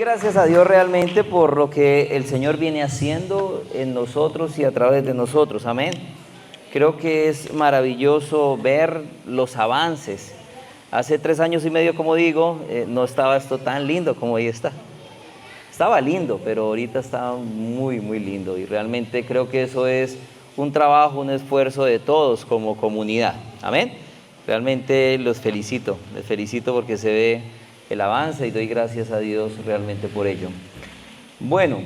gracias a Dios realmente por lo que el Señor viene haciendo en nosotros y a través de nosotros. Amén. Creo que es maravilloso ver los avances. Hace 3 años y medio, como digo, no estaba esto tan lindo como hoy está. Estaba lindo, pero ahorita está muy, muy lindo. Y realmente creo que eso es un trabajo, un esfuerzo de todos como comunidad. Amén. Realmente les felicito porque se ve el avance y doy gracias a Dios realmente por ello. Bueno,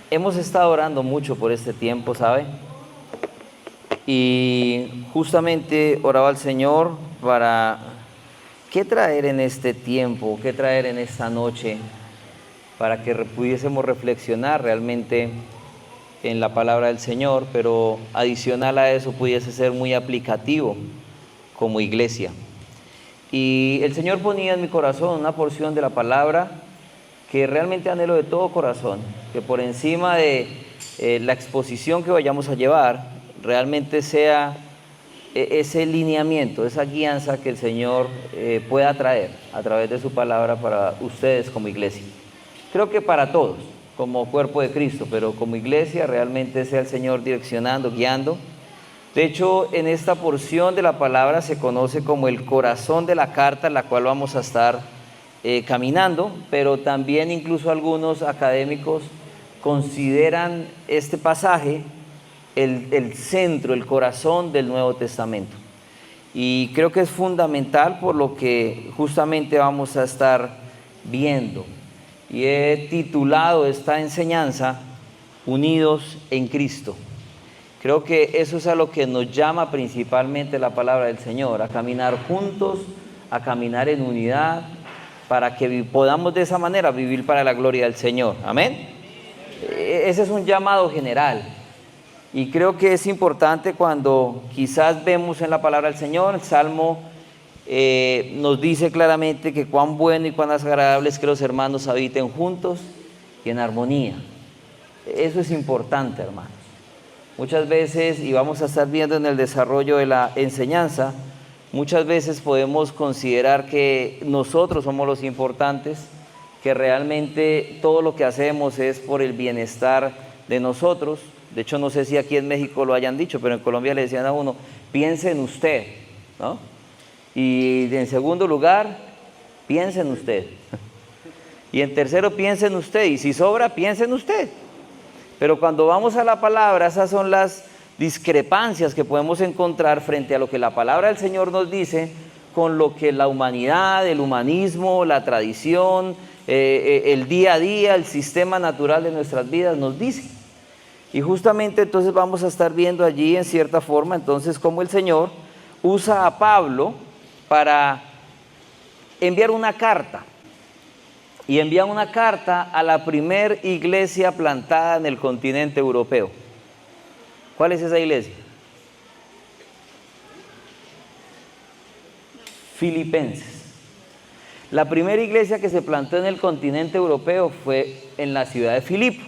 hemos estado orando mucho por este tiempo, ¿sabe? Y justamente oraba al Señor para qué traer en este tiempo, qué traer en esta noche, para que pudiésemos reflexionar realmente en la palabra del Señor, pero adicional a eso pudiese ser muy aplicativo como iglesia. Y el Señor ponía en mi corazón una porción de la palabra que realmente anhelo de todo corazón, que por encima de la exposición que vayamos a llevar, realmente sea ese lineamiento, esa guianza que el Señor pueda traer a través de su palabra para ustedes como iglesia. Creo que para todos, como cuerpo de Cristo, pero como iglesia realmente sea el Señor direccionando, guiando. De hecho, en esta porción de la palabra se conoce como el corazón de la carta en la cual vamos a estar caminando, pero también incluso algunos académicos consideran este pasaje el centro, el corazón del Nuevo Testamento. Y creo que es fundamental por lo que justamente vamos a estar viendo. Y he titulado esta enseñanza Unidos en Cristo. Creo que eso es a lo que nos llama principalmente la palabra del Señor, a caminar juntos, a caminar en unidad, para que podamos de esa manera vivir para la gloria del Señor. Amén. Ese es un llamado general. Y creo que es importante cuando quizás vemos en la palabra del Señor, el Salmo nos dice claramente que cuán bueno y cuán agradable es que los hermanos habiten juntos y en armonía. Eso es importante, hermanos. Muchas veces, y vamos a estar viendo en el desarrollo de la enseñanza, muchas veces podemos considerar que nosotros somos los importantes, que realmente todo lo que hacemos es por el bienestar de nosotros. De hecho, no sé si aquí en México lo hayan dicho, pero en Colombia le decían a uno, piense en usted, ¿no? Y en segundo lugar, piense en usted. Y en tercero, piense en usted. Y si sobra, piense en usted. Pero cuando vamos a la palabra, esas son las discrepancias que podemos encontrar frente a lo que la palabra del Señor nos dice con lo que la humanidad, el humanismo, la tradición, el día a día, el sistema natural de nuestras vidas nos dice. Y justamente entonces vamos a estar viendo allí en cierta forma entonces cómo el Señor usa a Pablo para enviar una carta. Y envía una carta a la primer iglesia plantada en el continente europeo. ¿Cuál es esa iglesia? Filipenses. La primera iglesia que se plantó en el continente europeo fue en la ciudad de Filipo.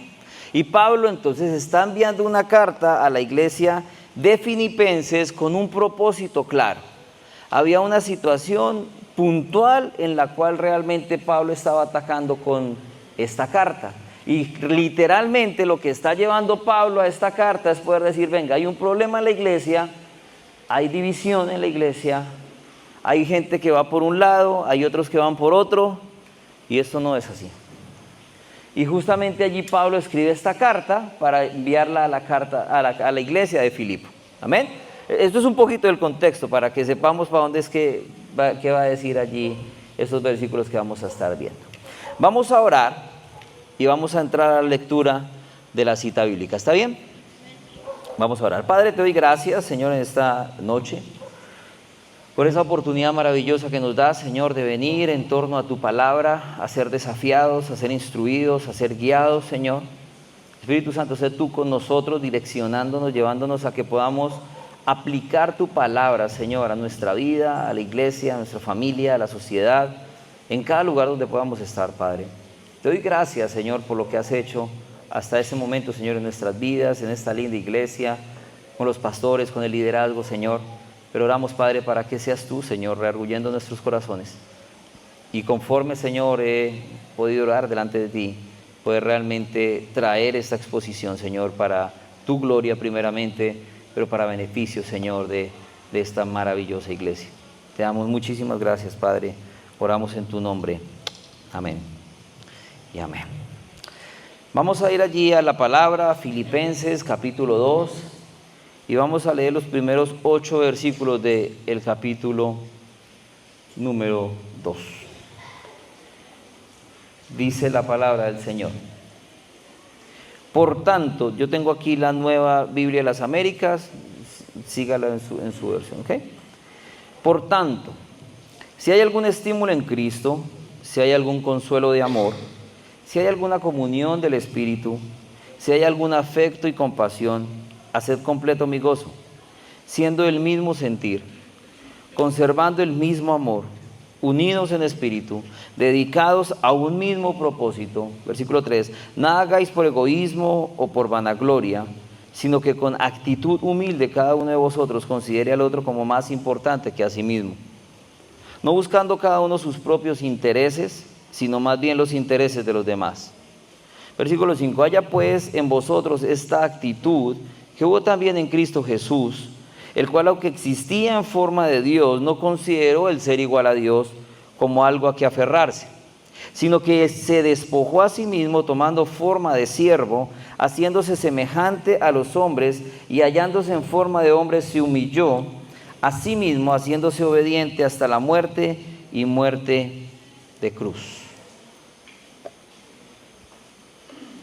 Y Pablo entonces está enviando una carta a la iglesia de Filipenses con un propósito claro. Había una situación puntual en la cual realmente Pablo estaba atacando con esta carta. Y literalmente lo que está llevando Pablo a esta carta es poder decir, venga, hay un problema en la iglesia, hay división en la iglesia, hay gente que va por un lado, hay otros que van por otro, y esto no es así. Y justamente allí Pablo escribe esta carta para enviarla a la iglesia de Filipo. Amén. Esto es un poquito del contexto para que sepamos para dónde es qué va a decir allí esos versículos que vamos a estar viendo. Vamos a orar y vamos a entrar a la lectura de la cita bíblica. ¿Está bien? Vamos a orar. Padre, te doy gracias, Señor, en esta noche, por esa oportunidad maravillosa que nos das, Señor, de venir en torno a tu palabra, a ser desafiados, a ser instruidos, a ser guiados, Señor. Espíritu Santo, sé tú con nosotros, direccionándonos, llevándonos a que podamos aplicar tu palabra, Señor, a nuestra vida, a la iglesia, a nuestra familia, a la sociedad, en cada lugar donde podamos estar, Padre. Te doy gracias, Señor, por lo que has hecho hasta ese momento, Señor, en nuestras vidas, en esta linda iglesia, con los pastores, con el liderazgo, Señor. Pero oramos, Padre, para que seas tú, Señor, reargullendo nuestros corazones y conforme, Señor, he podido orar delante de ti, poder realmente traer esta exposición, Señor, para tu gloria primeramente, pero para beneficio, Señor, de esta maravillosa iglesia. Te damos muchísimas gracias, Padre. Oramos en tu nombre. Amén y amén. Vamos a ir allí a la palabra, Filipenses capítulo 2, y vamos a leer los primeros 8 versículos del capítulo número 2. Dice la palabra del Señor. Por tanto, yo tengo aquí la Nueva Biblia de las Américas, sígala en su versión, ¿ok? Por tanto, si hay algún estímulo en Cristo, si hay algún consuelo de amor, si hay alguna comunión del Espíritu, si hay algún afecto y compasión, haced completo mi gozo, siendo el mismo sentir, conservando el mismo amor, unidos en espíritu, dedicados a un mismo propósito. Versículo 3, nada hagáis por egoísmo o por vanagloria, sino que con actitud humilde cada uno de vosotros considere al otro como más importante que a sí mismo, no buscando cada uno sus propios intereses, sino más bien los intereses de los demás. Versículo 5, haya pues en vosotros esta actitud que hubo también en Cristo Jesús, el cual, aunque existía en forma de Dios, no consideró el ser igual a Dios como algo a que aferrarse, sino que se despojó a sí mismo, tomando forma de siervo, haciéndose semejante a los hombres, y hallándose en forma de hombre se humilló a sí mismo, haciéndose obediente hasta la muerte y muerte de cruz.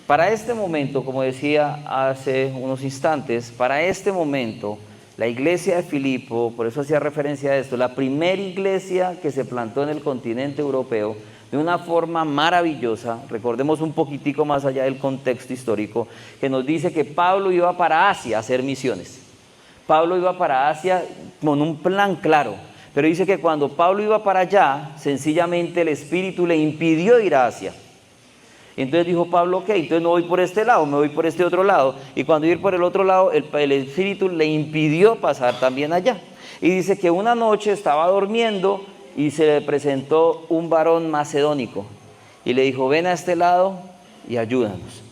Para este momento, como decía hace unos instantes, para este momento, la iglesia de Filipo, por eso hacía referencia a esto, la primera iglesia que se plantó en el continente europeo, de una forma maravillosa. Recordemos un poquitico más allá del contexto histórico, que nos dice que Pablo iba para Asia a hacer misiones. Pablo iba para Asia con un plan claro, pero dice que cuando Pablo iba para allá, sencillamente el Espíritu le impidió ir a Asia. Entonces dijo Pablo, ok, entonces no voy por este lado, me voy por este otro lado. Y cuando iba por el otro lado, el Espíritu le impidió pasar también allá. Y dice que una noche estaba durmiendo y se le presentó un varón macedónico. Y le dijo, ven a este lado y ayúdanos.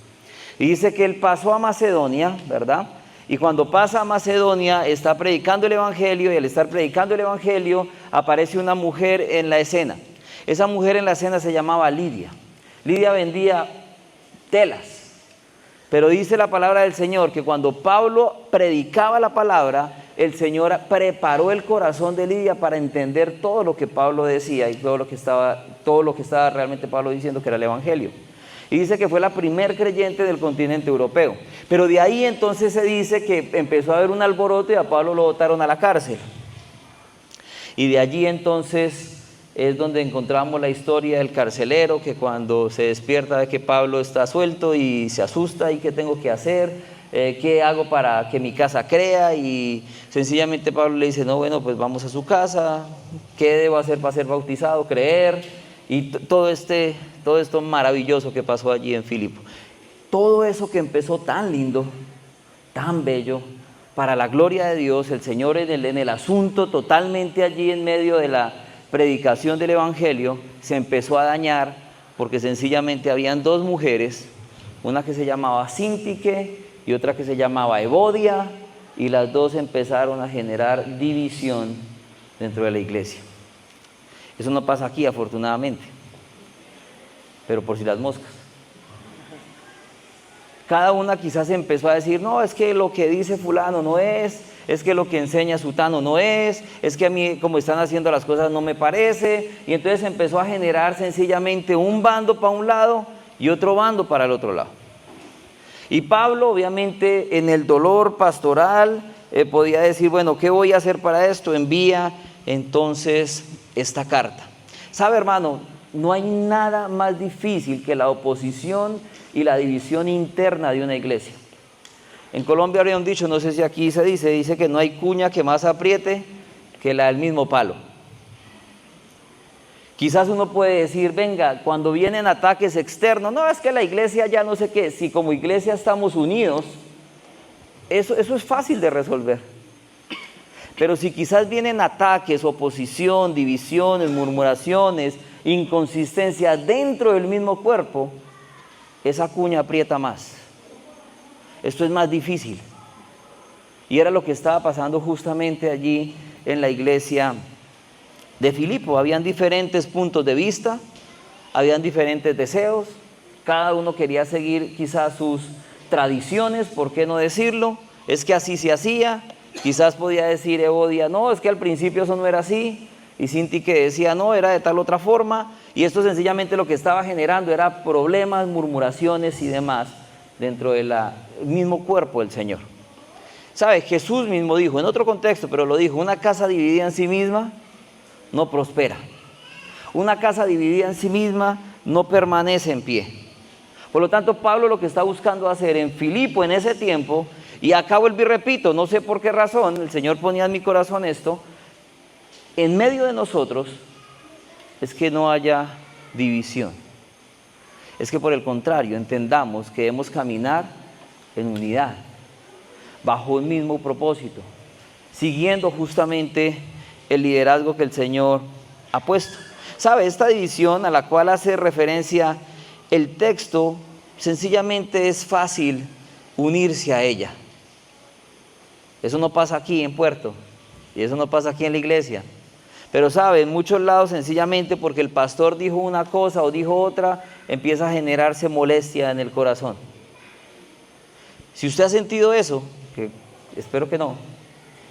Y dice que él pasó a Macedonia, ¿verdad? Y cuando pasa a Macedonia, está predicando el Evangelio, y al estar predicando el Evangelio, aparece una mujer en la escena. Esa mujer en la escena se llamaba Lidia. Lidia vendía telas, pero dice la palabra del Señor que cuando Pablo predicaba la palabra, el Señor preparó el corazón de Lidia para entender todo lo que Pablo decía y todo lo que estaba realmente Pablo diciendo, que era el Evangelio. Y dice que fue la primer creyente del continente europeo. Pero de ahí entonces se dice que empezó a haber un alboroto y a Pablo lo botaron a la cárcel. Y de allí entonces es donde encontramos la historia del carcelero, que cuando se despierta de que Pablo está suelto y se asusta, ¿y qué tengo que hacer? ¿Qué hago para que mi casa crea? Y sencillamente Pablo le dice, no, bueno, pues vamos a su casa, ¿qué debo hacer para ser bautizado? Creer, y todo esto maravilloso que pasó allí en Filipo. Todo eso que empezó tan lindo, tan bello, para la gloria de Dios, el Señor en el asunto, totalmente allí en medio de la predicación del Evangelio, se empezó a dañar porque sencillamente habían dos mujeres, una que se llamaba Síntique y otra que se llamaba Evodia, y las dos empezaron a generar división dentro de la iglesia. Eso no pasa aquí, afortunadamente, pero por si las moscas. Cada una quizás empezó a decir, no, es que lo que dice fulano no es que lo que enseña sutano no es que a mí como están haciendo las cosas no me parece, y entonces empezó a generar sencillamente un bando para un lado y otro bando para el otro lado. Y Pablo, obviamente, en el dolor pastoral, podía decir, bueno, ¿qué voy a hacer para esto? Envía entonces esta carta. ¿Sabe, hermano? No hay nada más difícil que la oposición y la división interna de una iglesia. En Colombia habría un dicho, no sé si aquí se dice que no hay cuña que más apriete que la del mismo palo. Quizás uno puede decir, venga, cuando vienen ataques externos, no, es que la iglesia ya no sé qué, si como iglesia estamos unidos, eso es fácil de resolver. Pero si quizás vienen ataques, oposición, divisiones, murmuraciones, inconsistencia dentro del mismo cuerpo, esa cuña aprieta más. Esto es más difícil. Y era lo que estaba pasando justamente allí en la iglesia de Filipo. Habían diferentes puntos de vista, habían diferentes deseos, cada uno quería seguir quizás sus tradiciones, ¿por qué no decirlo? Es que así se hacía. Quizás podía decir Evodia, no, es que al principio eso no era así, y Sinti que decía, no, era de tal otra forma, y esto sencillamente lo que estaba generando era problemas, murmuraciones y demás dentro del mismo cuerpo del Señor. ¿Sabe? Jesús mismo dijo, en otro contexto, pero lo dijo, una casa dividida en sí misma no prospera. Una casa dividida en sí misma no permanece en pie. Por lo tanto, Pablo lo que está buscando hacer en Filipo en ese tiempo, y acá vuelvo y repito, no sé por qué razón, el Señor ponía en mi corazón esto, en medio de nosotros, es que no haya división. Es que por el contrario, entendamos que debemos caminar en unidad, bajo un mismo propósito, siguiendo justamente el liderazgo que el Señor ha puesto. ¿Sabe? Esta división a la cual hace referencia el texto, sencillamente es fácil unirse a ella. Eso no pasa aquí en Puerto, y eso no pasa aquí en la iglesia. Pero sabe, en muchos lados sencillamente porque el pastor dijo una cosa o dijo otra, empieza a generarse molestia en el corazón. Si usted ha sentido eso, que espero que no,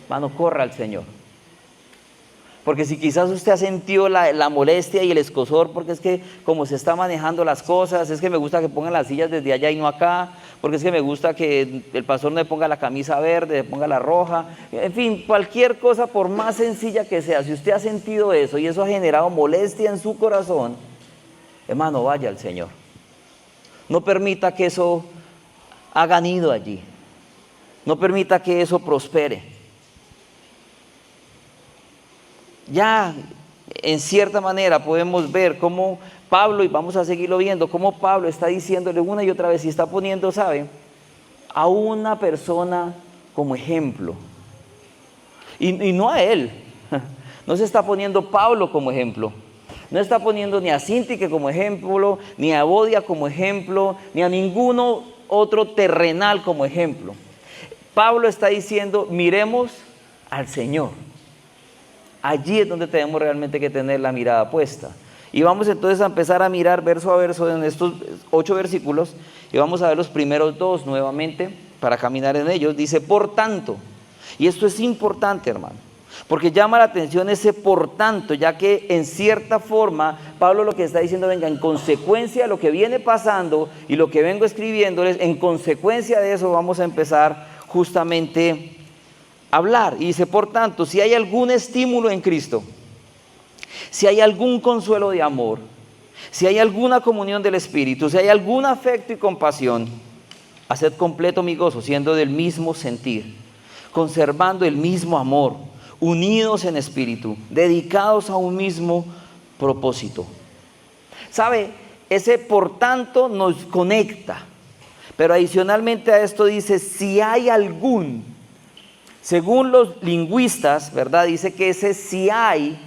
hermano, corra al Señor. Porque si quizás usted ha sentido la molestia y el escozor, porque es que como se está manejando las cosas, es que me gusta que pongan las sillas desde allá y no acá, porque es que me gusta que el pastor no le ponga la camisa verde, le ponga la roja, en fin, cualquier cosa por más sencilla que sea, si usted ha sentido eso y eso ha generado molestia en su corazón, hermano, vaya al Señor. No permita que eso haga nido allí, no permita que eso prospere. Ya en cierta manera podemos ver cómo Pablo, y vamos a seguirlo viendo, cómo Pablo está diciéndole una y otra vez y está poniendo, ¿sabe?, a una persona como ejemplo. Y no a él, no se está poniendo Pablo como ejemplo, no está poniendo ni a Sintique como ejemplo, ni a Evodia como ejemplo, ni a ninguno otro terrenal como ejemplo. Pablo está diciendo, miremos al Señor. Allí es donde tenemos realmente que tener la mirada puesta. Y vamos entonces a empezar a mirar verso a verso en estos 8 versículos, y vamos a ver los primeros 2 nuevamente para caminar en ellos. Dice, por tanto, y esto es importante, hermano, porque llama la atención ese por tanto, ya que en cierta forma Pablo lo que está diciendo, venga, en consecuencia de lo que viene pasando y lo que vengo escribiéndoles, en consecuencia de eso vamos a empezar justamente hablar. Y dice, por tanto, si hay algún estímulo en Cristo, si hay algún consuelo de amor, si hay alguna comunión del Espíritu, si hay algún afecto y compasión, haced completo mi gozo, siendo del mismo sentir, conservando el mismo amor, unidos en espíritu, dedicados a un mismo propósito. ¿Sabe? Ese por tanto nos conecta, pero adicionalmente a esto dice, si hay algún. Según los lingüistas, ¿verdad?, dice que ese si hay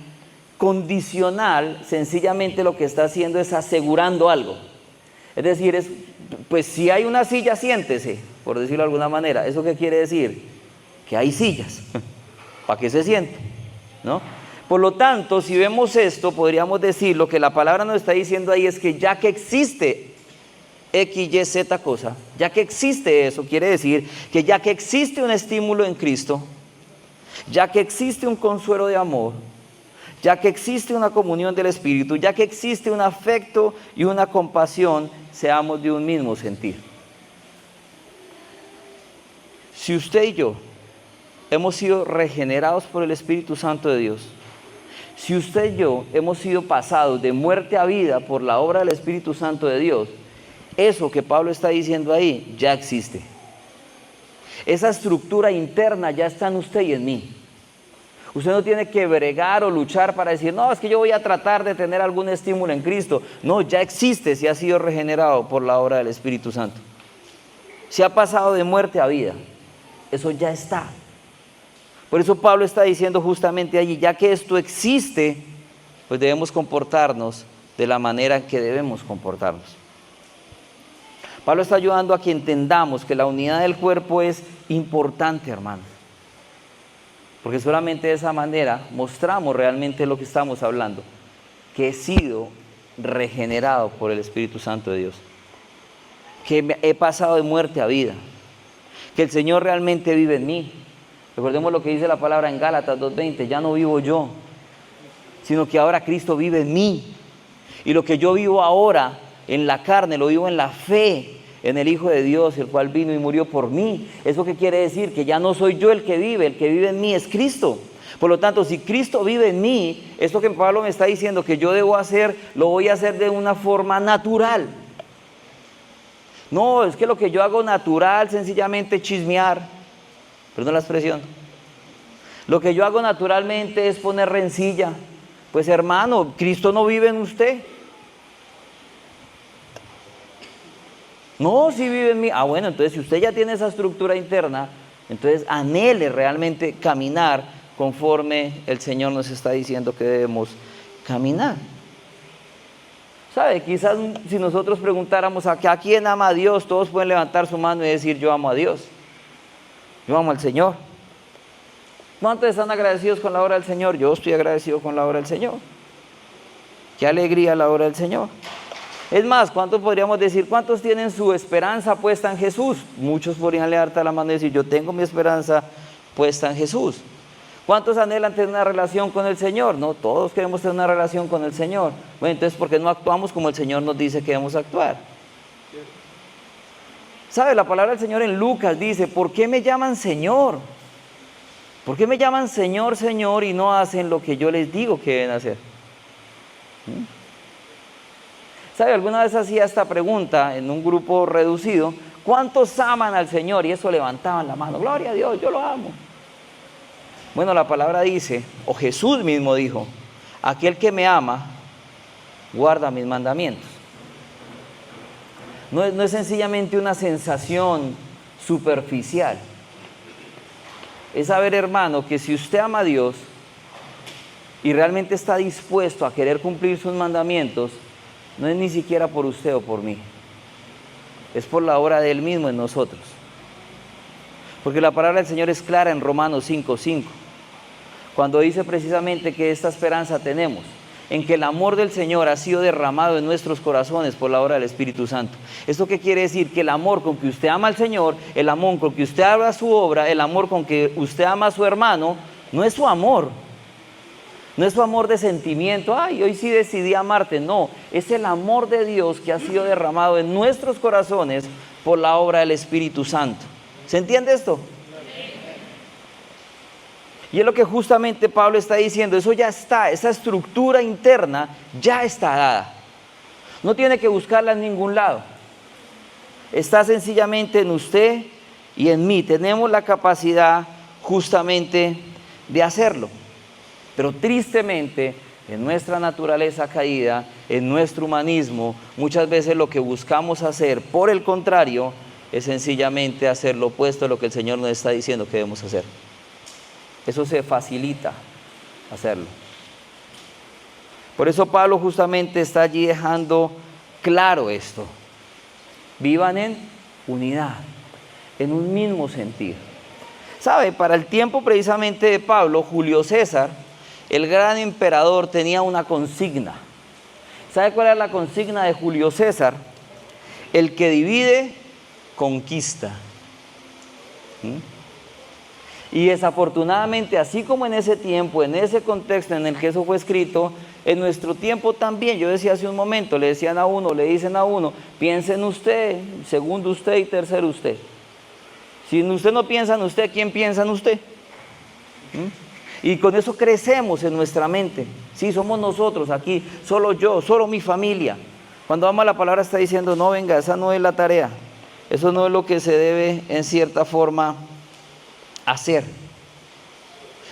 condicional, sencillamente lo que está haciendo es asegurando algo. Es decir, pues si hay una silla, siéntese, por decirlo de alguna manera. ¿Eso qué quiere decir? Que hay sillas, para que se siente, ¿no? Por lo tanto, si vemos esto, podríamos decir, lo que la palabra nos está diciendo ahí es que ya que existe X, Y, Z cosa, ya que existe eso, quiere decir que ya que existe un estímulo en Cristo, ya que existe un consuelo de amor, ya que existe una comunión del Espíritu, ya que existe un afecto y una compasión, seamos de un mismo sentir. Si usted y yo hemos sido regenerados por el Espíritu Santo de Dios, si usted y yo hemos sido pasados de muerte a vida por la obra del Espíritu Santo de Dios, eso que Pablo está diciendo ahí ya existe. Esa estructura interna ya está en usted y en mí. Usted no tiene que bregar o luchar para decir, no, es que yo voy a tratar de tener algún estímulo en Cristo. No, ya existe si ha sido regenerado por la obra del Espíritu Santo. Si ha pasado de muerte a vida, eso ya está. Por eso Pablo está diciendo justamente allí, ya que esto existe, pues debemos comportarnos de la manera en que debemos comportarnos. Pablo está ayudando a que entendamos que la unidad del cuerpo es importante, hermanos. Porque solamente de esa manera mostramos realmente lo que estamos hablando, que he sido regenerado por el Espíritu Santo de Dios, que he pasado de muerte a vida, que el Señor realmente vive en mí. Recordemos lo que dice la palabra en Gálatas 2:20, ya no vivo yo, sino que ahora Cristo vive en mí. Y lo que yo vivo ahora en la carne, lo vivo en la fe en el Hijo de Dios, el cual vino y murió por mí. ¿Eso qué quiere decir? Que ya no soy yo el que vive en mí es Cristo. Por lo tanto, si Cristo vive en mí, esto que Pablo me está diciendo que yo debo hacer, lo voy a hacer de una forma natural. No, es que lo que yo hago natural, sencillamente chismear, perdón la expresión. Lo que yo hago naturalmente es poner rencilla. Pues hermano, Cristo no vive en usted. No, sí vive en mí. Ah, bueno, entonces si usted ya tiene esa estructura interna, entonces anhele realmente caminar conforme el Señor nos está diciendo que debemos caminar. ¿Sabe? Quizás si nosotros preguntáramos a quién ama a Dios, todos pueden levantar su mano y decir: yo amo a Dios, yo amo al Señor. ¿Cuántos están agradecidos con la obra del Señor? Yo estoy agradecido con la obra del Señor. Qué alegría la obra del Señor. Es más, ¿cuántos podríamos decir? ¿Cuántos tienen su esperanza puesta en Jesús? Muchos podrían levantar la mano y decir: yo tengo mi esperanza puesta en Jesús. ¿Cuántos anhelan tener una relación con el Señor? No, todos queremos tener una relación con el Señor. Bueno, entonces, ¿por qué no actuamos como el Señor nos dice que debemos actuar? ¿Sabe? La palabra del Señor en Lucas dice: ¿por qué me llaman Señor? ¿Por qué me llaman Señor, Señor y no hacen lo que yo les digo que deben hacer? ¿Sabe? Alguna vez hacía esta pregunta en un grupo reducido: ¿cuántos aman al Señor? Y eso levantaban la mano: gloria a Dios, yo lo amo. Bueno, la palabra dice, o Jesús mismo dijo: aquel que me ama, guarda mis mandamientos. No es sencillamente una sensación superficial. Es saber, hermano, que si usted ama a Dios y realmente está dispuesto a querer cumplir sus mandamientos, no es ni siquiera por usted o por mí, es por la obra de Él mismo en nosotros. Porque la palabra del Señor es clara en Romanos 5:5, cuando dice precisamente que esta esperanza tenemos, en que el amor del Señor ha sido derramado en nuestros corazones por la obra del Espíritu Santo. ¿Esto qué quiere decir? Que el amor con que usted ama al Señor, el amor con que usted ama su obra, el amor con que usted ama a su hermano, no es su amor. No es su amor de sentimiento: ay, hoy sí decidí amarte. No, es el amor de Dios que ha sido derramado en nuestros corazones por la obra del Espíritu Santo. ¿Se entiende esto? Y es lo que justamente Pablo está diciendo: eso ya está, esa estructura interna ya está dada. No tiene que buscarla en ningún lado. Está sencillamente en usted y en mí. Tenemos la capacidad justamente de hacerlo. Pero tristemente, en nuestra naturaleza caída, en nuestro humanismo, muchas veces lo que buscamos hacer, por el contrario, es sencillamente hacer lo opuesto a lo que el Señor nos está diciendo que debemos hacer. Eso se facilita hacerlo. Por eso Pablo justamente está allí dejando claro esto: vivan en unidad, en un mismo sentido. ¿Sabe? Para el tiempo precisamente de Pablo, Julio César, el gran emperador, tenía una consigna. ¿Sabe cuál era la consigna de Julio César? El que divide, conquista. Y desafortunadamente, así como en ese tiempo, en ese contexto en el que eso fue escrito, en nuestro tiempo también, yo decía hace un momento, le decían a uno, le dicen a uno: piensa en usted, segundo usted y tercero usted. Si usted no piensa en usted, ¿quién piensa en usted? Y con eso crecemos en nuestra mente. Sí, somos nosotros aquí, solo yo, solo mi familia. Cuando vamos a la palabra está diciendo: no, venga, esa no es la tarea. Eso no es lo que se debe en cierta forma hacer.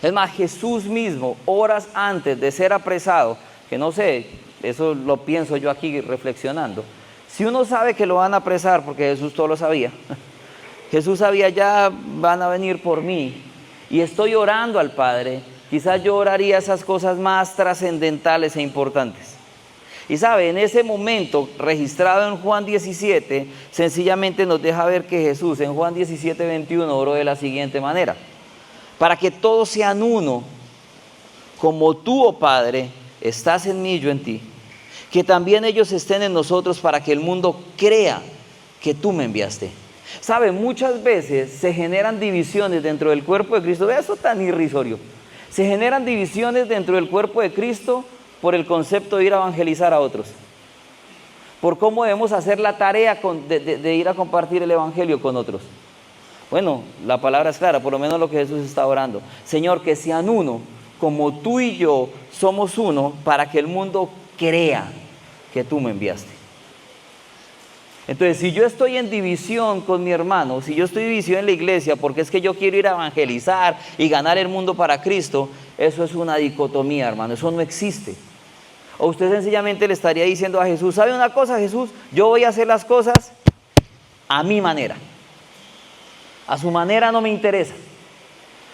Es más, Jesús mismo, horas antes de ser apresado, que no sé, eso lo pienso yo aquí reflexionando. Si uno sabe que lo van a apresar, porque Jesús todo lo sabía, Jesús sabía: ya van a venir por mí, y estoy orando al Padre, quizás yo oraría esas cosas más trascendentales e importantes. Y sabe, en ese momento registrado en Juan 17, sencillamente nos deja ver que Jesús en Juan 17, 21 oró de la siguiente manera: para que todos sean uno, como tú, oh Padre, estás en mí y yo en ti, que también ellos estén en nosotros, para que el mundo crea que tú me enviaste. ¿Sabe? Muchas veces se generan divisiones dentro del cuerpo de Cristo. Vea, eso tan irrisorio. Se generan divisiones dentro del cuerpo de Cristo por el concepto de ir a evangelizar a otros, por cómo debemos hacer la tarea de ir a compartir el evangelio con otros. Bueno, la palabra es clara, por lo menos lo que Jesús está orando: Señor, que sean uno, como tú y yo somos uno, para que el mundo crea que tú me enviaste. Entonces, si yo estoy en división con mi hermano, si yo estoy en división en la iglesia porque es que yo quiero ir a evangelizar y ganar el mundo para Cristo, eso es una dicotomía, hermano, eso no existe. O usted sencillamente le estaría diciendo a Jesús: ¿sabe una cosa, Jesús? Yo voy a hacer las cosas a mi manera. A su manera no me interesa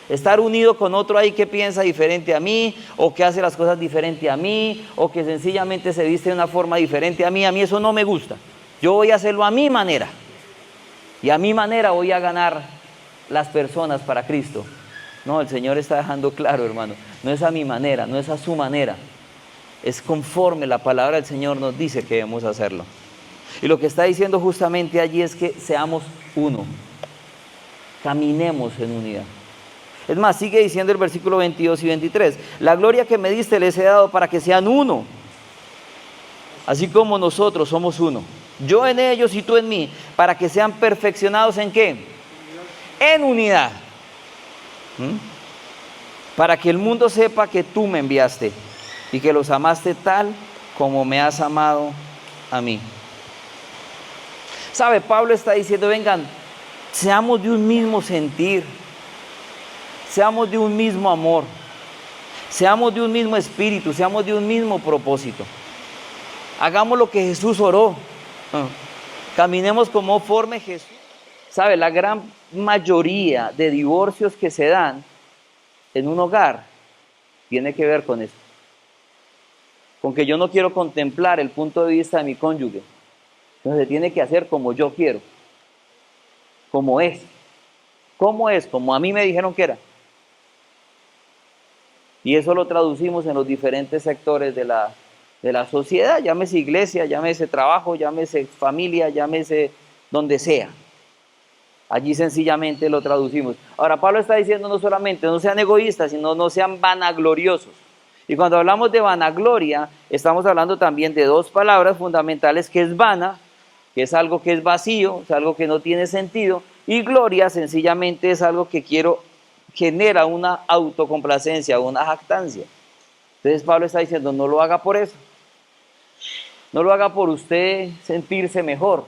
estar unido con otro ahí que piensa diferente a mí, o que hace las cosas diferente a mí, o que sencillamente se viste de una forma diferente a mí eso no me gusta. Yo voy a hacerlo a mi manera, y a mi manera voy a ganar las personas para Cristo. No, el Señor está dejando claro, hermano, no es a mi manera, no es a su manera, es conforme la palabra del Señor nos dice que debemos hacerlo. Y lo que está diciendo justamente allí es que seamos uno, caminemos en unidad. Es más, sigue diciendo el versículo 22 y 23: la gloria que me diste les he dado, para que sean uno, así como nosotros somos uno, yo en ellos y tú en mí, para que sean perfeccionados ¿en qué? En unidad. Para que el mundo sepa que tú me enviaste y que los amaste tal como me has amado a mí. ¿Sabe? Pablo está diciendo: vengan, seamos de un mismo sentir, seamos de un mismo amor, seamos de un mismo espíritu, seamos de un mismo propósito. Hagamos lo que Jesús oró. Caminemos conforme Jesús. ¿Sabe? La gran mayoría de divorcios que se dan en un hogar tiene que ver con eso. Con que yo no quiero contemplar el punto de vista de mi cónyuge. Entonces se tiene que hacer como yo quiero. Como es. ¿Cómo es? Como a mí me dijeron que era. Y eso lo traducimos en los diferentes sectores de la sociedad, llámese iglesia, llámese trabajo, llámese familia, llámese donde sea. Allí sencillamente lo traducimos. Ahora, Pablo está diciendo no solamente no sean egoístas, sino no sean vanagloriosos. Y cuando hablamos de vanagloria, estamos hablando también de dos palabras fundamentales, que es vana, que es algo que es vacío, es algo que no tiene sentido, y gloria sencillamente es algo que genera una autocomplacencia, una jactancia. Entonces Pablo está diciendo: no lo haga por eso. No lo haga por usted sentirse mejor.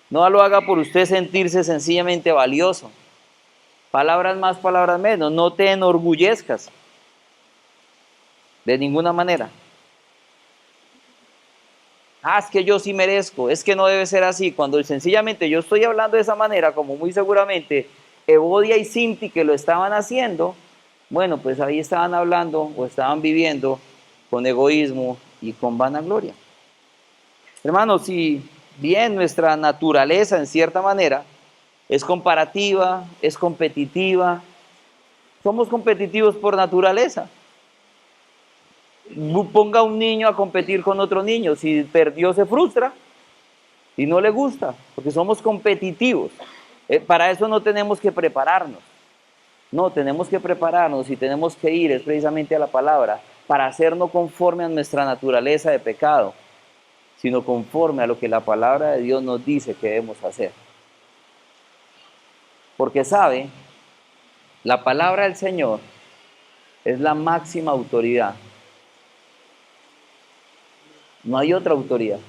No lo haga por usted sentirse sencillamente valioso. Palabras más, palabras menos. No te enorgullezcas. De ninguna manera. Es que yo sí merezco. Es que no debe ser así. Cuando sencillamente yo estoy hablando de esa manera, como muy seguramente Evodia y Sinti que lo estaban haciendo, bueno, pues ahí estaban hablando o estaban viviendo con egoísmo y con vanagloria. Hermanos, si bien nuestra naturaleza en cierta manera es comparativa, es competitiva, somos competitivos por naturaleza. Ponga a un niño a competir con otro niño, si perdió se frustra y no le gusta, porque somos competitivos. Para eso no tenemos que prepararnos. No, tenemos que prepararnos y tenemos que ir es precisamente a la palabra para hacernos conforme a nuestra naturaleza de pecado, sino conforme a lo que la palabra de Dios nos dice que debemos hacer. Porque sabe, la palabra del Señor es la máxima autoridad. No hay otra autoridad.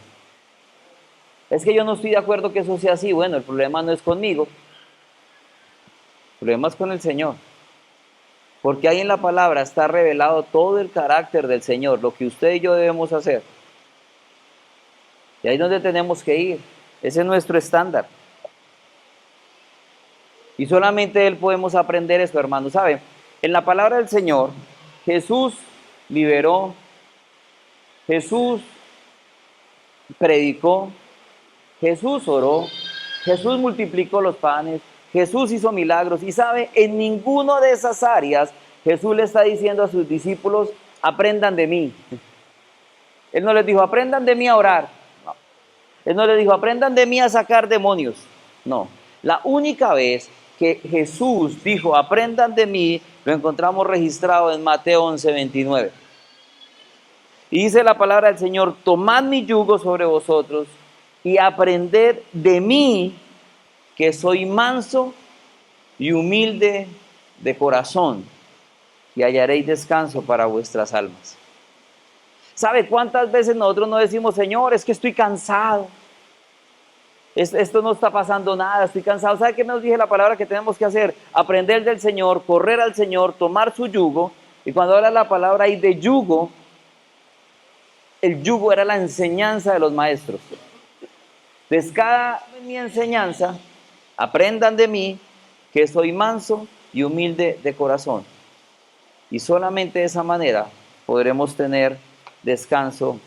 Es que yo no estoy de acuerdo que eso sea así. Bueno, el problema no es conmigo. El problema es con el Señor. Porque ahí en la palabra está revelado todo el carácter del Señor, lo que usted y yo debemos hacer. Y ahí es donde tenemos que ir. Ese es nuestro estándar. Y solamente de Él podemos aprender eso, hermano. ¿Sabe? En la palabra del Señor, Jesús liberó, Jesús predicó, Jesús oró, Jesús multiplicó los panes, Jesús hizo milagros y sabe, en ninguno de esas áreas Jesús le está diciendo a sus discípulos, aprendan de mí. Él no les dijo, aprendan de mí a orar. No. Él no les dijo, aprendan de mí a sacar demonios. No. La única vez que Jesús dijo, aprendan de mí, lo encontramos registrado en Mateo 11:29. Y dice la palabra del Señor, tomad mi yugo sobre vosotros y aprended de mí, que soy manso y humilde de corazón, y hallaréis descanso para vuestras almas. ¿Sabe cuántas veces nosotros no decimos, Señor, es que estoy cansado? Esto no está pasando nada, estoy cansado. ¿Sabe qué nos dice la palabra que tenemos que hacer? Aprender del Señor, correr al Señor, tomar su yugo. Y cuando habla la palabra ahí de yugo, el yugo era la enseñanza de los maestros. Descada en mi enseñanza, aprendan de mí, que soy manso y humilde de corazón. Y solamente de esa manera podremos tener descanso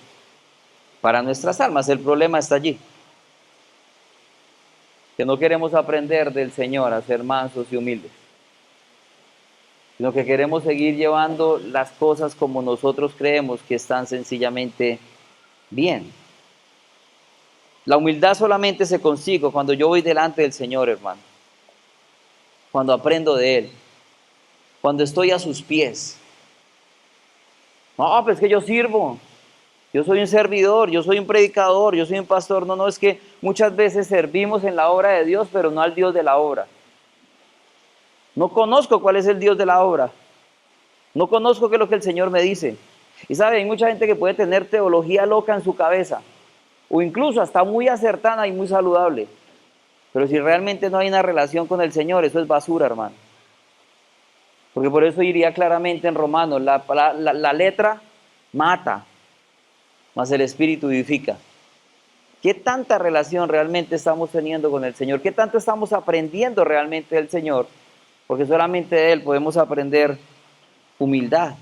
para nuestras almas. El problema está allí, que no queremos aprender del Señor a ser mansos y humildes, sino que queremos seguir llevando las cosas como nosotros creemos que están sencillamente bien. La humildad solamente se consigue cuando yo voy delante del Señor, hermano, cuando aprendo de Él, cuando estoy a sus pies. No, pues es que yo sirvo, yo soy un servidor, yo soy un predicador, yo soy un pastor. No, es que muchas veces servimos en la obra de Dios, pero no al Dios de la obra. No conozco cuál es el Dios de la obra. No conozco qué es lo que el Señor me dice. Y sabe, hay mucha gente que puede tener teología loca en su cabeza, o incluso hasta muy acertada y muy saludable. Pero si realmente no hay una relación con el Señor, eso es basura, hermano. Porque por eso diría claramente en Romanos, la letra mata, mas el Espíritu vivifica. ¿Qué tanta relación realmente estamos teniendo con el Señor? ¿Qué tanto estamos aprendiendo realmente del Señor? Porque solamente de Él podemos aprender humildad.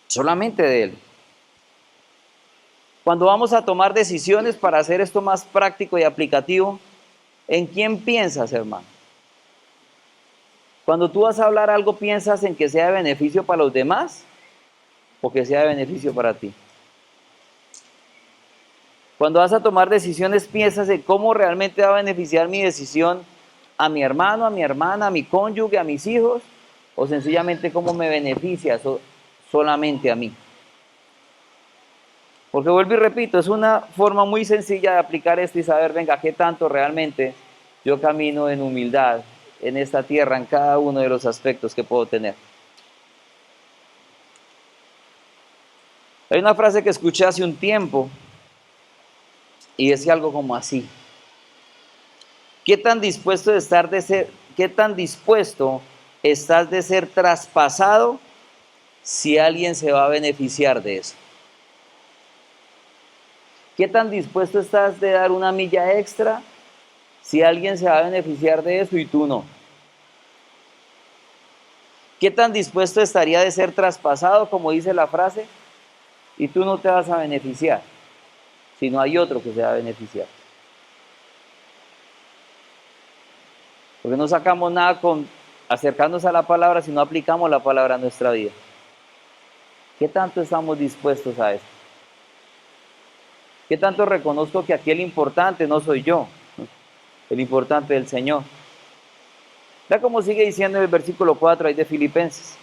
Solamente de Él. Cuando vamos a tomar decisiones para hacer esto más práctico y aplicativo, ¿en quién piensas, hermano? Cuando tú vas a hablar algo, ¿piensas en que sea de beneficio para los demás o que sea de beneficio para ti? Cuando vas a tomar decisiones, ¿piensas en cómo realmente va a beneficiar mi decisión a mi hermano, a mi hermana, a mi cónyuge, a mis hijos? ¿O sencillamente cómo me beneficia solamente a mí? Porque vuelvo y repito, es una forma muy sencilla de aplicar esto y saber, venga, qué tanto realmente yo camino en humildad en esta tierra, en cada uno de los aspectos que puedo tener. Hay una frase que escuché hace un tiempo y decía algo como así: ¿qué tan dispuesto estás de ser traspasado si alguien se va a beneficiar de eso? ¿Qué tan dispuesto estás de dar una milla extra si alguien se va a beneficiar de eso y tú no? ¿Qué tan dispuesto estaría de ser traspasado, como dice la frase, y tú no te vas a beneficiar, si no hay otro que se va a beneficiar? Porque no sacamos nada con acercarnos a la palabra si no aplicamos la palabra a nuestra vida. ¿Qué tanto estamos dispuestos a eso? ¿Qué tanto reconozco que aquí el importante no soy yo, el importante es el Señor? Vea cómo sigue diciendo en el versículo 4 ahí de Filipenses: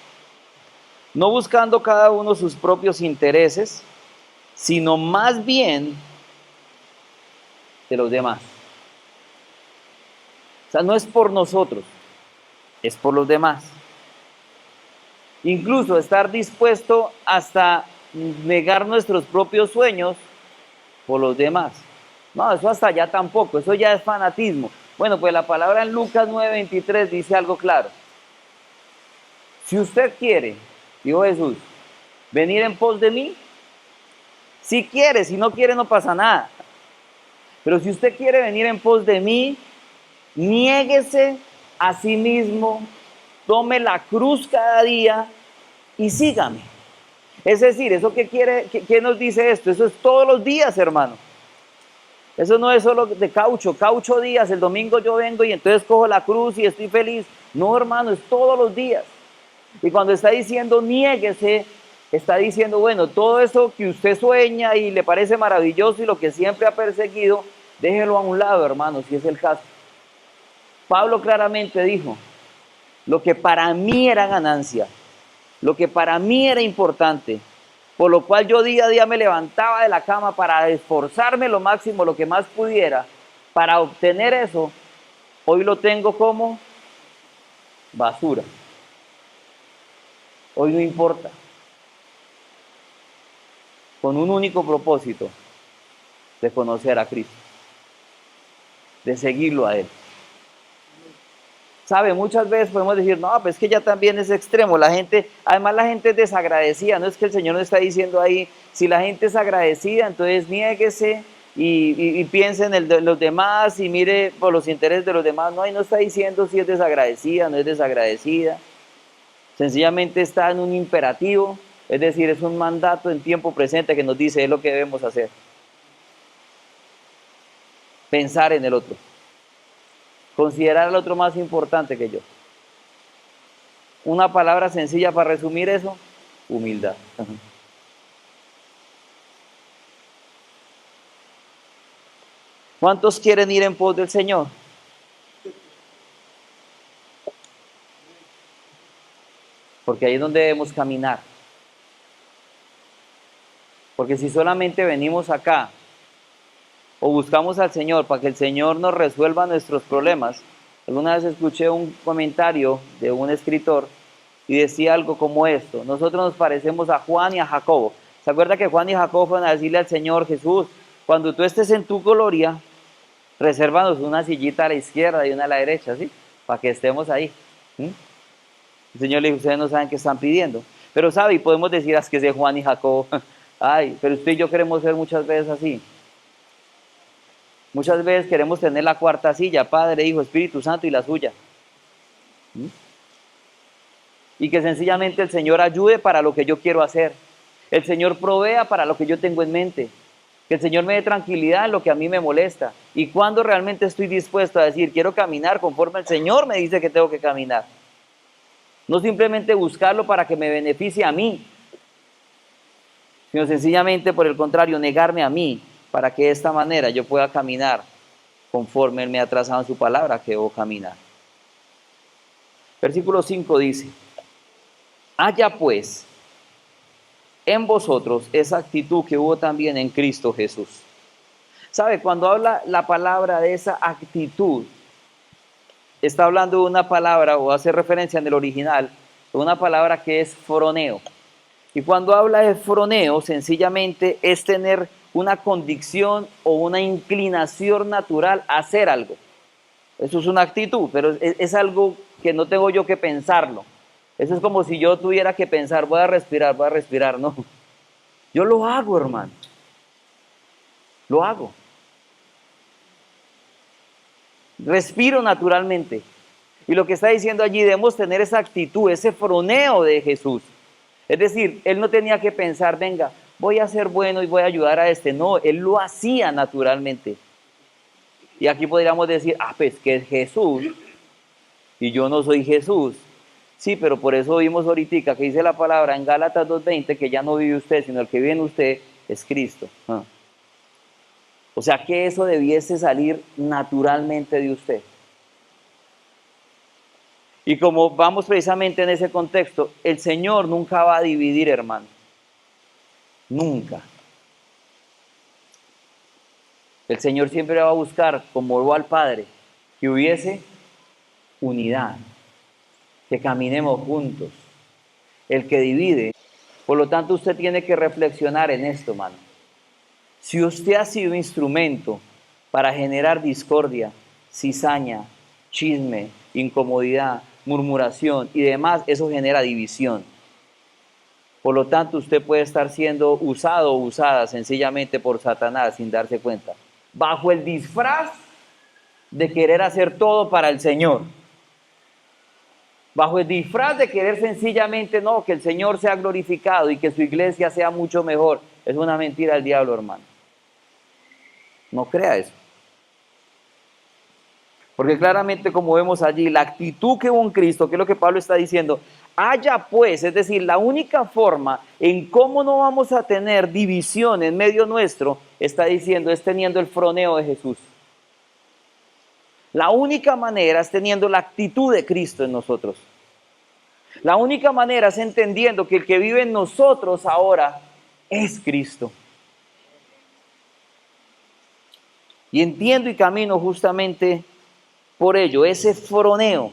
no buscando cada uno sus propios intereses, sino más bien de los demás. O sea, no es por nosotros, es por los demás. Incluso estar dispuesto hasta negar nuestros propios sueños por los demás. No, eso hasta allá tampoco, eso ya es fanatismo. Bueno, pues la palabra en Lucas 9:23 dice algo claro. Si usted quiere, dijo Jesús, venir en pos de mí, si quiere, si no quiere no pasa nada. Pero si usted quiere venir en pos de mí, niéguese a sí mismo, tome la cruz cada día y sígame. Es decir, ¿eso qué quiere, qué nos dice esto? Eso es todos los días, hermano. Eso no es solo de caucho días, el domingo yo vengo y entonces cojo la cruz y estoy feliz. No, hermano, es todos los días. Y cuando está diciendo niéguese, está diciendo, bueno, todo eso que usted sueña y le parece maravilloso y lo que siempre ha perseguido, déjelo a un lado, hermano, si es el caso. Pablo claramente dijo, lo que para mí era ganancia, lo que para mí era importante, por lo cual yo día a día me levantaba de la cama para esforzarme lo máximo, lo que más pudiera, para obtener eso, hoy lo tengo como basura. Hoy no importa. Con un único propósito, de conocer a Cristo, de seguirlo a Él. ¿Sabe? Muchas veces podemos decir, no, pues es que ya también es extremo. La gente, además la gente es desagradecida. No es que el Señor nos está diciendo ahí, si la gente es agradecida, entonces niéguese y piense en los demás y mire por los intereses de los demás. No, ahí no está diciendo si es desagradecida, no es desagradecida. Sencillamente está en un imperativo, es decir, es un mandato en tiempo presente que nos dice es lo que debemos hacer. Pensar en el otro. Considerar al otro más importante que yo. Una palabra sencilla para resumir eso, humildad. ¿Cuántos quieren ir en pos del Señor? Porque ahí es donde debemos caminar. Porque si solamente venimos acá o buscamos al Señor para que el Señor nos resuelva nuestros problemas. Alguna vez escuché un comentario de un escritor y decía algo como esto: nosotros nos parecemos a Juan y a Jacobo. ¿Se acuerda que Juan y Jacobo fueron a decirle al Señor Jesús, cuando tú estés en tu gloria, resérvanos una sillita a la izquierda y una a la derecha, ¿sí? Para que estemos ahí. ¿Mm? El Señor le dijo, ustedes no saben qué están pidiendo. Pero sabe, y podemos decir, es que es Juan y Jacobo. Ay, pero usted y yo queremos ser muchas veces así. Muchas veces queremos tener la cuarta silla, Padre, Hijo, Espíritu Santo y la suya. ¿Mm? Y que sencillamente el Señor ayude para lo que yo quiero hacer. El Señor provea para lo que yo tengo en mente. Que el Señor me dé tranquilidad en lo que a mí me molesta. Y cuando realmente estoy dispuesto a decir, quiero caminar conforme el Señor me dice que tengo que caminar. No simplemente buscarlo para que me beneficie a mí, sino sencillamente, por el contrario, negarme a mí, para que de esta manera yo pueda caminar conforme Él me ha trazado en su palabra que debo caminar. Versículo 5 dice, haya pues en vosotros esa actitud que hubo también en Cristo Jesús. ¿Sabe? Cuando habla la palabra de esa actitud, está hablando de una palabra, o hace referencia en el original, de una palabra que es froneo. Y cuando habla de froneo, sencillamente es tener una convicción o una inclinación natural a hacer algo. Eso es una actitud, pero es algo que no tengo yo que pensarlo. Eso es como si yo tuviera que pensar, voy a respirar, no. Yo lo hago, hermano. Lo hago. Respiro naturalmente. Y lo que está diciendo allí, debemos tener esa actitud, ese froneo de Jesús. Es decir, Él no tenía que pensar, venga, voy a ser bueno y voy a ayudar a este. No, Él lo hacía naturalmente. Y aquí podríamos decir, pues que es Jesús y yo no soy Jesús. Sí, pero por eso vimos ahorita que dice la palabra en Gálatas 2:20 que ya no vive usted, sino el que vive en usted es Cristo. O sea que eso debiese salir naturalmente de usted. Y como vamos precisamente en ese contexto, el Señor nunca va a dividir, hermano. Nunca. El Señor siempre va a buscar, como lo al Padre, que hubiese unidad, que caminemos juntos. El que divide. Por lo tanto, usted tiene que reflexionar en esto, hermano. Si usted ha sido instrumento para generar discordia, cizaña, chisme, incomodidad, murmuración y demás, eso genera división. Por lo tanto, usted puede estar siendo usado o usada sencillamente por Satanás sin darse cuenta, bajo el disfraz de querer hacer todo para el Señor. bajo el disfraz de querer sencillamente, no, que el Señor sea glorificado y que su iglesia sea mucho mejor. Es una mentira del diablo, hermano. No crea eso. Porque claramente, como vemos allí, la actitud que hubo en Cristo, que es lo que Pablo está diciendo, haya pues, es decir, la única forma en cómo no vamos a tener división en medio nuestro, está diciendo, es teniendo el froneo de Jesús. La única manera es teniendo la actitud de Cristo en nosotros. La única manera es entendiendo que el que vive en nosotros ahora es Cristo. Y entiendo y camino justamente por ello, ese froneo.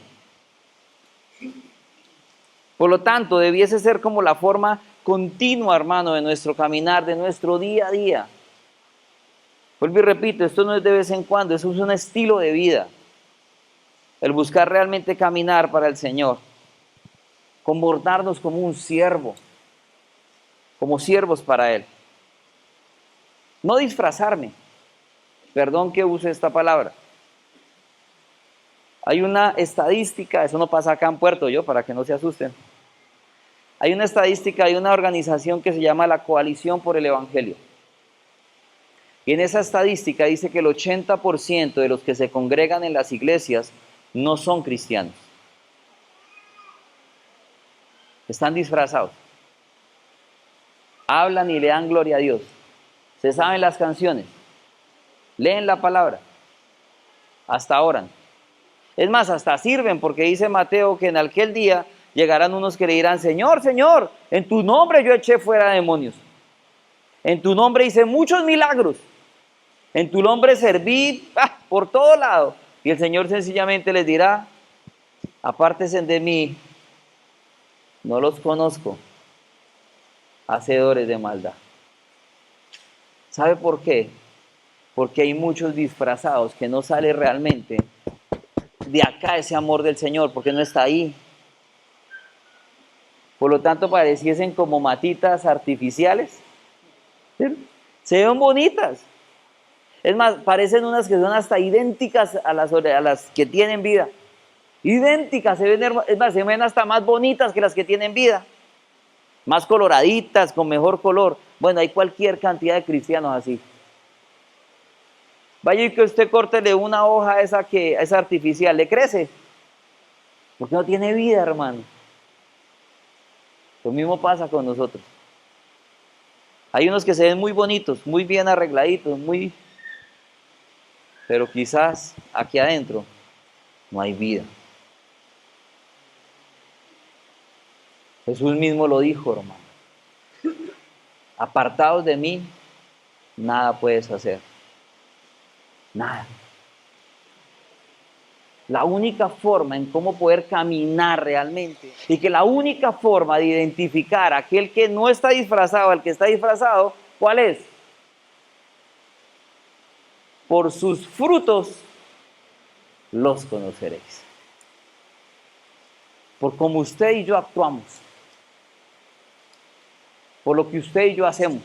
Por lo tanto, debiese ser como la forma continua, hermano, de nuestro caminar, de nuestro día a día. Vuelvo y repito, esto no es de vez en cuando, eso es un estilo de vida. El buscar realmente caminar para el Señor. Comportarnos como un siervo, como siervos para Él. No disfrazarme, perdón que use esta palabra. Hay una estadística, eso no pasa acá en Puerto Yo, para que no se asusten. Hay una estadística, hay una organización que se llama la Coalición por el Evangelio. Y en esa estadística dice que el 80% de los que se congregan en las iglesias no son cristianos. Están disfrazados. Hablan y le dan gloria a Dios. Se saben las canciones. Leen la palabra. Hasta oran. Es más, hasta sirven, porque dice Mateo que en aquel día llegarán unos que le dirán, Señor, Señor, en tu nombre yo eché fuera demonios. En tu nombre hice muchos milagros. En tu nombre serví por todo lado. Y el Señor sencillamente les dirá, apártense de mí, no los conozco, hacedores de maldad. ¿Sabe por qué? Porque hay muchos disfrazados que no sale realmente de acá ese amor del Señor, porque no está ahí. Por lo tanto, pareciesen como matitas artificiales. ¿Sí? Se ven bonitas. Es más, parecen unas que son hasta idénticas a las que tienen vida. Idénticas, es más, se ven hasta más bonitas que las que tienen vida. Más coloraditas, con mejor color. Bueno, hay cualquier cantidad de cristianos así. Vaya y que usted córtele una hoja a esa que es artificial, ¿le crece? Porque no tiene vida, hermano. Lo mismo pasa con nosotros. Hay unos que se ven muy bonitos, muy bien arregladitos, pero quizás aquí adentro no hay vida. Jesús mismo lo dijo, hermano. Apartados de mí, nada puedes hacer. Nada. La única forma en cómo poder caminar realmente y que la única forma de identificar a aquel que no está disfrazado, al que está disfrazado, ¿cuál es? Por sus frutos los conoceréis. Por cómo usted y yo actuamos. Por lo que usted y yo hacemos.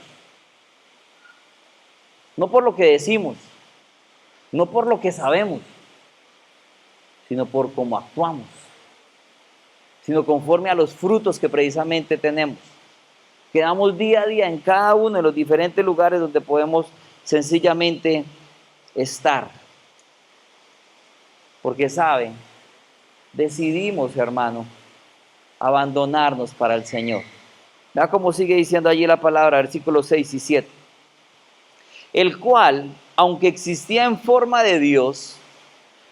No por lo que decimos. No por lo que sabemos. Sino por cómo actuamos. Sino conforme a los frutos que precisamente tenemos. Que damos día a día en cada uno de los diferentes lugares donde podemos sencillamente estar. Porque saben, decidimos, hermano, abandonarnos para el Señor. Vea cómo sigue diciendo allí la palabra, versículos 6 y 7. El cual, aunque existía en forma de Dios,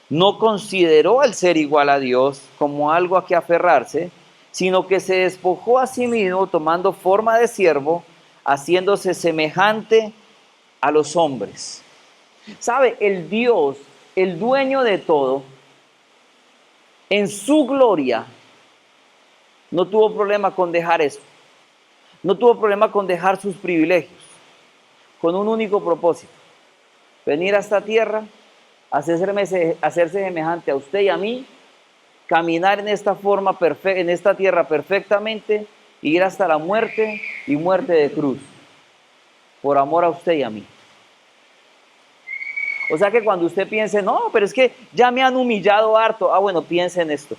no consideró al ser igual a Dios como algo a que aferrarse, sino que se despojó a sí mismo tomando forma de siervo, haciéndose semejante a los hombres. ¿Sabe? El Dios, el dueño de todo, en su gloria, no tuvo problema con dejar eso. No tuvo problema con dejar sus privilegios, con un único propósito: venir a esta tierra, hacerse semejante a usted y a mí, caminar en esta forma en esta tierra perfectamente, y ir hasta la muerte y muerte de cruz, por amor a usted y a mí. O sea que cuando usted piense, no, pero es que ya me han humillado harto, bueno, piense en esto.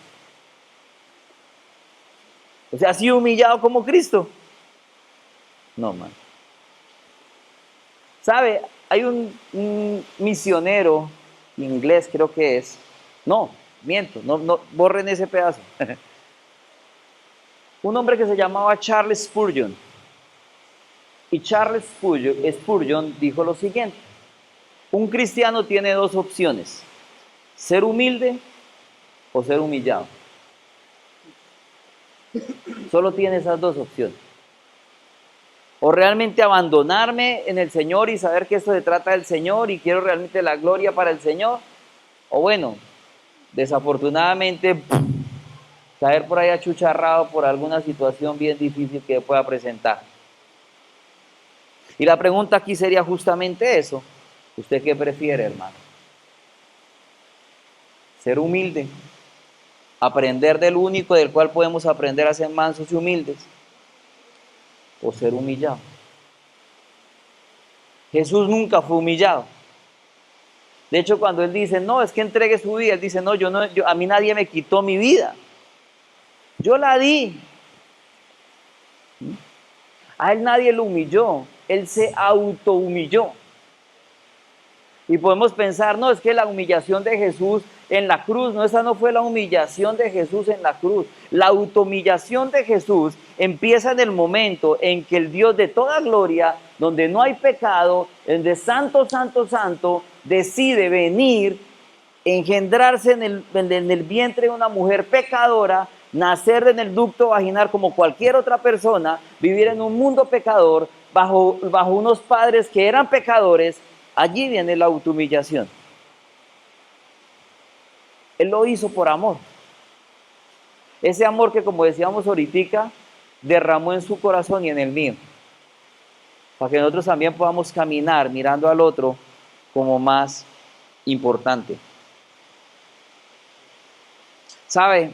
O sea, ¿ha sido humillado como Cristo? No, man. ¿Sabe? Hay un misionero inglés, creo que es. No, miento, no, borren ese pedazo. Un hombre que se llamaba Charles Spurgeon. Y Charles Spurgeon dijo lo siguiente: un cristiano tiene dos opciones: ser humilde o ser humillado. Solo tiene esas dos opciones. O realmente abandonarme en el Señor y saber que esto se trata del Señor y quiero realmente la gloria para el Señor. O bueno, desafortunadamente caer por ahí achucharrado por alguna situación bien difícil que pueda presentar. Y la pregunta aquí sería justamente eso: ¿usted qué prefiere, hermano? Ser humilde, aprender del único del cual podemos aprender a ser mansos y humildes, o ser humillado. Jesús nunca fue humillado. De hecho, cuando él dice, no, es que entregue su vida, él dice, no, a mí nadie me quitó mi vida. Yo la di. A él nadie lo humilló, él se autohumilló. Y podemos pensar, no, es que la humillación de Jesús en la cruz, no, esa no fue la humillación de Jesús en la cruz. La autohumillación de Jesús empieza en el momento en que el Dios de toda gloria, donde no hay pecado, el de santo, santo, santo, decide venir, engendrarse en el vientre de una mujer pecadora, nacer en el ducto vaginal como cualquier otra persona, vivir en un mundo pecador, bajo unos padres que eran pecadores. Allí viene la autohumillación. Él lo hizo por amor. Ese amor que, como decíamos ahorita, derramó en su corazón y en el mío. Para que nosotros también podamos caminar mirando al otro como más importante. ¿Sabe?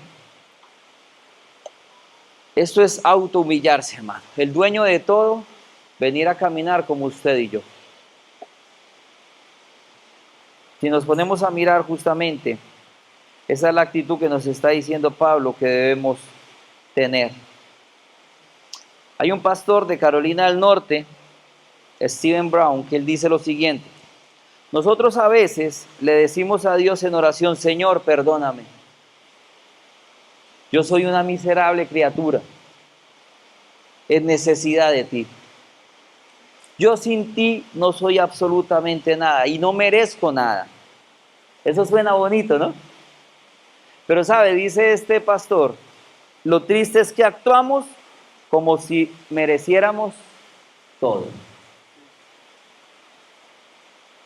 Esto es autohumillarse, hermano. El dueño de todo, venir a caminar como usted y yo. Si nos ponemos a mirar justamente, esa es la actitud que nos está diciendo Pablo que debemos tener. Hay un pastor de Carolina del Norte, Stephen Brown, que él dice lo siguiente: nosotros a veces le decimos a Dios en oración, Señor, perdóname. Yo soy una miserable criatura en necesidad de ti. Yo sin ti no soy absolutamente nada y no merezco nada. Eso suena bonito, ¿no? Pero sabe, dice este pastor, lo triste es que actuamos como si mereciéramos todo.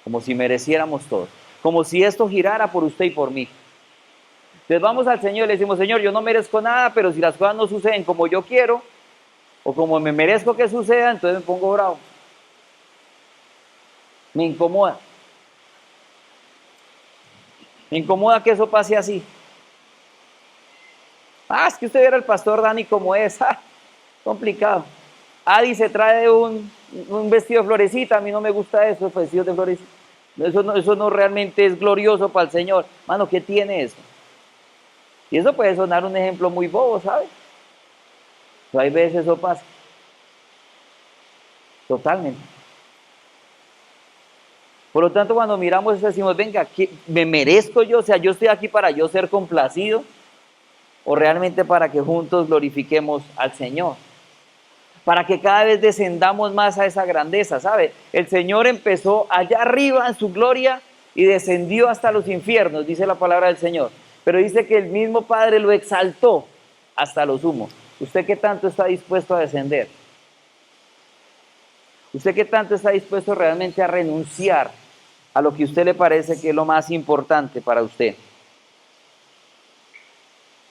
Como si mereciéramos todo. Como si esto girara por usted y por mí. Entonces vamos al Señor y le decimos, Señor, yo no merezco nada, pero si las cosas no suceden como yo quiero, o como me merezco que suceda, entonces me pongo bravo. Me incomoda. Me incomoda que eso pase así. Ah, es que usted viera el pastor Dani como es. Ah, complicado. Adi se trae un vestido de florecita. A mí no me gusta eso, vestidos de florecita. Eso no realmente es glorioso para el Señor. Mano, ¿qué tiene eso? Y eso puede sonar un ejemplo muy bobo, ¿sabes? Pero hay veces eso pasa. Totalmente. Por lo tanto, cuando miramos eso decimos, venga, ¿qué me merezco yo? O sea, yo estoy aquí para yo ser complacido, o realmente para que juntos glorifiquemos al Señor, para que cada vez descendamos más a esa grandeza, ¿sabe? El Señor empezó allá arriba en su gloria y descendió hasta los infiernos, dice la palabra del Señor, pero dice que el mismo Padre lo exaltó hasta lo sumo. ¿Usted qué tanto está dispuesto a descender? ¿Usted qué tanto está dispuesto realmente a renunciar a lo que a usted le parece que es lo más importante para usted?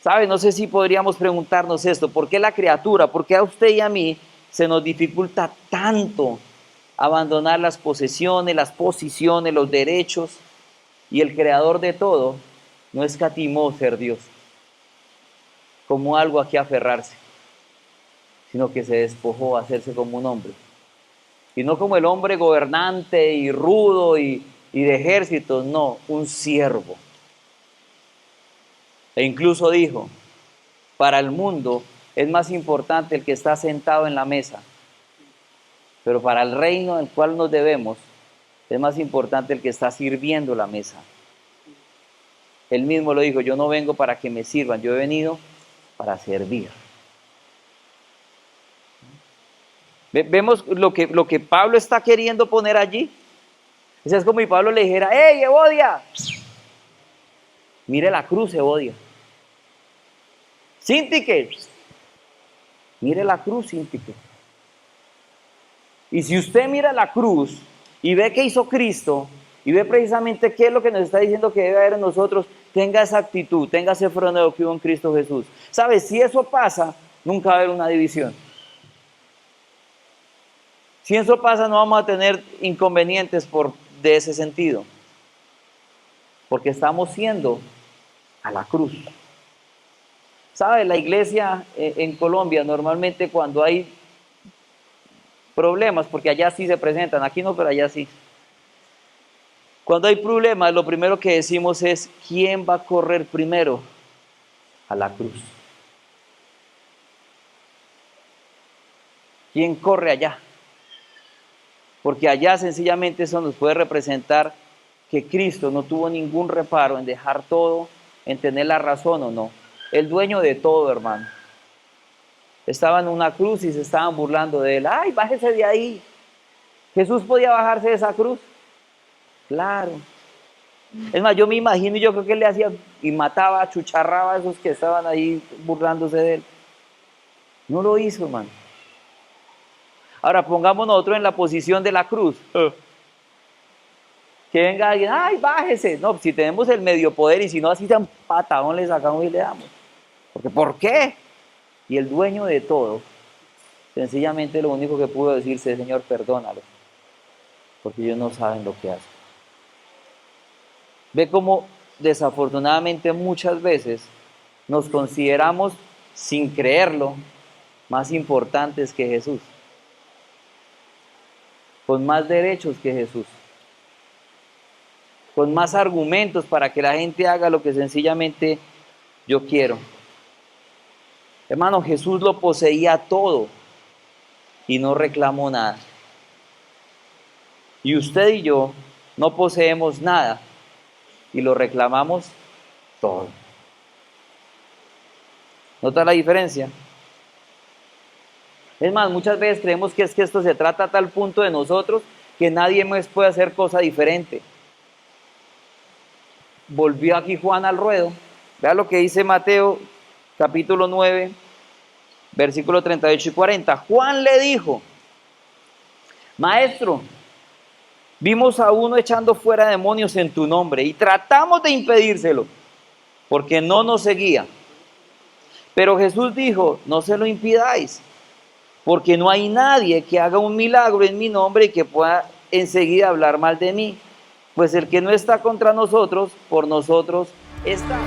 ¿Sabe? No sé si podríamos preguntarnos esto. ¿Por qué la criatura, por qué a usted y a mí se nos dificulta tanto abandonar las posesiones, las posiciones, los derechos? Y el creador de todo no escatimó ser Dios como algo a que aferrarse, sino que se despojó a hacerse como un hombre. Y no como el hombre gobernante y rudo y de ejércitos, no, un siervo. E incluso dijo, para el mundo es más importante el que está sentado en la mesa. Pero para el reino al cual nos debemos, es más importante el que está sirviendo la mesa. Él mismo lo dijo, yo no vengo para que me sirvan, yo he venido para servir. Vemos lo que Pablo está queriendo poner allí. Es como si Pablo le dijera, ¡hey, Evodia! Mire la cruz, Evodia. Sintique, mire la cruz, Sintique. Y si usted mira la cruz y ve qué hizo Cristo, y ve precisamente qué es lo que nos está diciendo que debe haber en nosotros, tenga esa actitud, tenga ese freneo que hubo en Cristo Jesús. ¿Sabes? Si eso pasa, nunca va a haber una división. Si eso pasa, no vamos a tener inconvenientes de ese sentido. Porque estamos siendo a la cruz. ¿Sabes? La iglesia en Colombia, normalmente cuando hay problemas, porque allá sí se presentan, aquí no, pero allá sí. Cuando hay problemas, lo primero que decimos es, ¿quién va a correr primero a la cruz? ¿Quién corre allá? Porque allá sencillamente eso nos puede representar que Cristo no tuvo ningún reparo en dejar todo, en tener la razón o no. El dueño de todo, hermano. Estaba en una cruz y se estaban burlando de él. ¡Ay, bájese de ahí! ¿Jesús podía bajarse de esa cruz? Claro. Es más, yo me imagino y yo creo que él le hacía y mataba, achucharraba a esos que estaban ahí burlándose de él. No lo hizo, hermano. Ahora pongamos nosotros en la posición de la cruz. Que venga alguien, ¡ay, bájese! No, si tenemos el medio poder y si no, así tan patadón le sacamos y le damos. Porque, ¿por qué? Y el dueño de todo, sencillamente lo único que pudo decirse, Señor, perdónalo, porque ellos no saben lo que hacen. Ve cómo desafortunadamente muchas veces nos consideramos, sin creerlo, más importantes que Jesús, con más derechos que Jesús, con más argumentos para que la gente haga lo que sencillamente yo quiero. Hermano, Jesús lo poseía todo y no reclamó nada. Y usted y yo no poseemos nada y lo reclamamos todo. ¿Nota la diferencia? Es más, muchas veces creemos que es que esto se trata a tal punto de nosotros que nadie más puede hacer cosa diferente. Volvió aquí Juan al ruedo. Vea lo que dice Mateo capítulo 9, versículos 38 y 40. Juan le dijo, Maestro, vimos a uno echando fuera demonios en tu nombre y tratamos de impedírselo, porque no nos seguía. Pero Jesús dijo, no se lo impidáis, porque no hay nadie que haga un milagro en mi nombre y que pueda enseguida hablar mal de mí. Pues el que no está contra nosotros, por nosotros está.